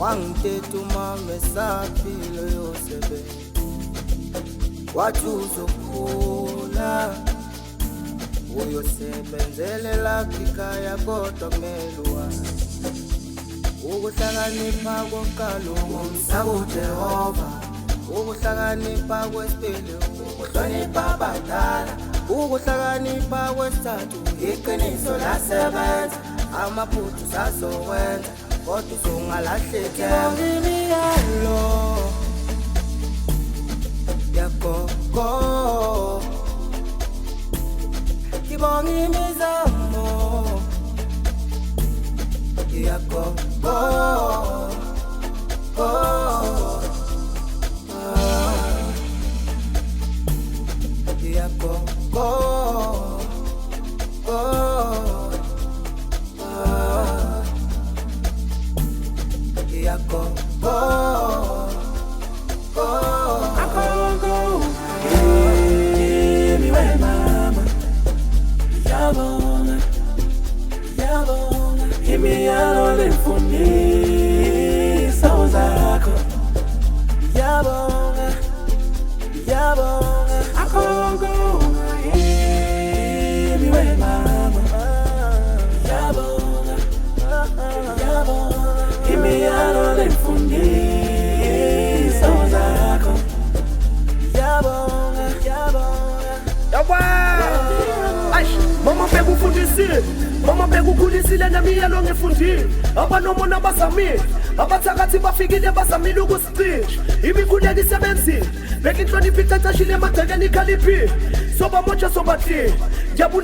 wangithetha umama esaphilo yosebenza, wathi uzokhula uyosebenzele lapha ikhaya kodwa kumele wazi ukuhlakanipha kokuqala umsa kuJehova, ukuhlakanipha kwesibili ukuhlonipha abadala, ukuhlakanipha kwesithathu iqiniso lasebenza, amaphutha usazowenza kodwa uzongalahleki. Imiyalo yagogo, ngibonga imizamo yagogo, yagogo, imiyalo lemfundisa uzakho, yabonga, yabonga, akhongonga yimi we mama, yabonga, yabonga, imiyalo lemfundisa uzakho, yabonga, yabonga, Aish, mama bheka ufundisile, mama bheka ukhulisile nemiyalo ngifundile. Abanomona bazamile, abathakathi bafikile bazamile ukusicisha. Imikhuleko isebenzile, bheka inhlonipho icacashile emagcekeni ikhaliphile. Soba motsha soba tiye, jabule